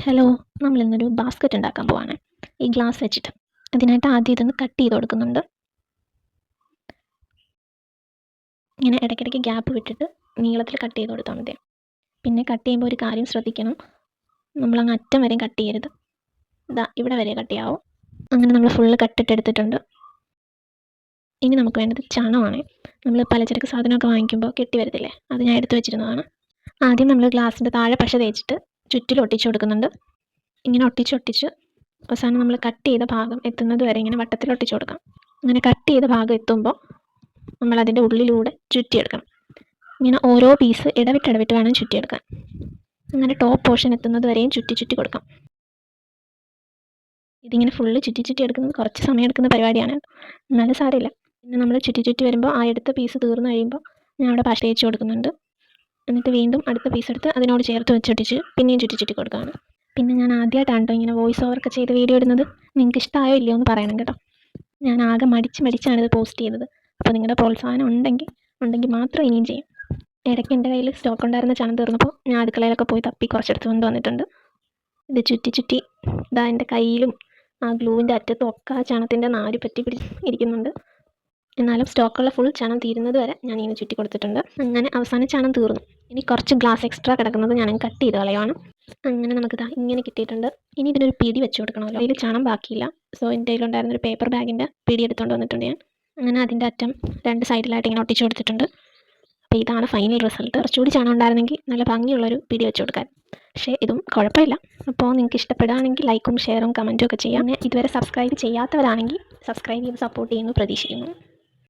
Hello, നമ്മളിന്നൊരു basket ഉണ്ടാക്കാൻ പോവാണ്. ഈ ഗ്ലാസ് വെച്ചിട്ട്. അതിനായിട്ട് ആദ്യം ഇതൊന്ന് കട്ട് ചെയ്ത് കൊടുക്കുന്നുണ്ട്. ഇങ്ങനെ ഇടയ്ക്കിടയ്ക്ക് ഗ്യാപ്പ് വിട്ടിട്ട് നീളത്തിൽ കട്ട് ചെയ്ത് കൊടുത്താൽ മതി. പിന്നെ കട്ട് ചെയ്യുമ്പോൾ ഒരു കാര്യം ശ്രദ്ധിക്കണം, നമ്മളങ്ങ് അറ്റം വരെയും കട്ട് ചെയ്യരുത്. ഇതാ ഇവിടെ വരെ കട്ട് ചെയ്യാവും. അങ്ങനെ നമ്മൾ ഫുള്ള് കട്ടിട്ടെടുത്തിട്ടുണ്ട്. ഇനി നമുക്ക് വേണ്ടത് ചണമാണ്. നമ്മൾ പലചരക്ക് സാധനമൊക്കെ വാങ്ങിക്കുമ്പോൾ കെട്ടി വരത്തില്ലേ, അത് ഞാൻ എടുത്ത് വെച്ചിരുന്നതാണ്. ആദ്യം നമ്മൾ ഗ്ലാസിൻ്റെ താഴെ പശ തേച്ചിട്ട് ചുറ്റിലും ഒട്ടിച്ച് കൊടുക്കുന്നുണ്ട്. ഇങ്ങനെ ഒട്ടിച്ച് അവസാനം നമ്മൾ കട്ട് ചെയ്ത ഭാഗം എത്തുന്നത് വരെ ഇങ്ങനെ വട്ടത്തിൽ ഒട്ടിച്ചു കൊടുക്കാം. അങ്ങനെ കട്ട് ചെയ്ത ഭാഗം എത്തുമ്പോൾ നമ്മൾ അതിൻ്റെ ഉള്ളിലൂടെ ചുറ്റിയെടുക്കണം. ഇങ്ങനെ ഓരോ പീസ് ഇടവിട്ട് വേണം ചുറ്റിയെടുക്കാൻ. അങ്ങനെ ടോപ്പ് പോർഷൻ എത്തുന്നത് വരെയും ചുറ്റി കൊടുക്കാം. ഇതിങ്ങനെ ഫുള്ള് ചുറ്റി എടുക്കുന്നത് കുറച്ച് സമയം എടുക്കുന്ന പരിപാടിയാണ്, എന്നാലും സാരമില്ല. പിന്നെ നമ്മൾ ചുറ്റി വരുമ്പോൾ ആ എടുത്ത പീസ് തീർന്നു കഴിയുമ്പോൾ ഞാൻ അവിടെ പശ തേച്ച് കൊടുക്കുന്നുണ്ട്. എന്നിട്ട് വീണ്ടും അടുത്ത പീസ് എടുത്ത് അതിനോട് ചേർത്ത് വെച്ചൊട്ടിച്ച് പിന്നെയും ചുറ്റി കൊടുക്കുകയാണ്. പിന്നെ ഞാൻ ആദ്യമായിട്ടാണ് കേട്ടോ ഇങ്ങനെ വോയിസ് ഓവറൊക്കെ ചെയ്ത് വീഡിയോ ഇടുന്നത്. നിങ്ങൾക്ക് ഇഷ്ടമായോ ഇല്ലയോ എന്ന് പറയണം കേട്ടോ. ഞാൻ ആകെ മടിച്ചാണ് ഇത് പോസ്റ്റ് ചെയ്തത്. അപ്പോൾ നിങ്ങളുടെ പ്രോത്സാഹനം ഉണ്ടെങ്കിൽ മാത്രം ഇനിയും ചെയ്യും. ഇടയ്ക്ക് എൻ്റെ കയ്യിൽ സ്റ്റോക്ക് ഉണ്ടായിരുന്ന ചണം തീർന്നപ്പോൾ ഞാൻ അടുക്കളയിലൊക്കെ പോയി തപ്പി കുറച്ചെടുത്ത് കൊണ്ടുവന്നിട്ടുണ്ട്. ഇത് ചുറ്റി ഇതാ എൻ്റെ കയ്യിലും ആ ഗ്ലൂവിൻ്റെ അറ്റത്തും ഒക്കെ ആ ചണത്തിൻ്റെ നാര് പറ്റി ഇരിക്കുന്നുണ്ട്. എന്നാലും സ്റ്റോക്കുള്ള ഫുൾ ചണം തീരുന്നത് വരെ ഞാൻ ഇങ്ങനെ ചുറ്റി കൊടുത്തിട്ടുണ്ട്. അങ്ങനെ അവസാനം ചണം തീർന്നു. ഇനി കുറച്ച് ഗ്ലാസ് എക്സ്ട്രാ കിടക്കുന്നത് ഞാൻ കട്ട് ചെയ്ത് കളയുവാണ്. അങ്ങനെ നമുക്കിതാ ഇങ്ങനെ കിട്ടിയിട്ടുണ്ട്. ഇനി ഇതിനൊരു പിടി വെച്ച് കൊടുക്കണമല്ലോ. അതിൽ ചണം ബാക്കിയില്ല. സോ എൻ്റെ കയ്യിലുണ്ടായിരുന്ന ഒരു പേപ്പർ ബാഗിൻ്റെ പിടി എടുത്തുകൊണ്ട് വന്നിട്ടുണ്ട് ഞാൻ. അങ്ങനെ അതിൻ്റെ അറ്റം രണ്ട് സൈഡിലായിട്ട് ഇങ്ങനെ ഒട്ടിച്ച് കൊടുത്തിട്ടുണ്ട്. അപ്പോൾ ഇതാണ് ഫൈനൽ റിസൾട്ട്. കുറച്ചുകൂടി ചണം ഉണ്ടായിരുന്നെങ്കിൽ നല്ല ഭംഗിയുള്ളൊരു പിടി വെച്ച് കൊടുക്കാൻ. പക്ഷേ ഇതും കുഴപ്പമില്ല. അപ്പോൾ നിങ്ങൾക്ക് ഇഷ്ടപ്പെടുകയാണെങ്കിൽ ലൈക്കും ഷെയറും കമൻറ്റും ഒക്കെ ചെയ്യാം. പിന്നെ ഇതുവരെ സബ്സ്ക്രൈബ് ചെയ്യാത്തവരാണെങ്കിൽ സബ്സ്ക്രൈബ് ചെയ്ത് സപ്പോർട്ട് ചെയ്യുന്നു പ്രതീക്ഷിക്കുന്നു.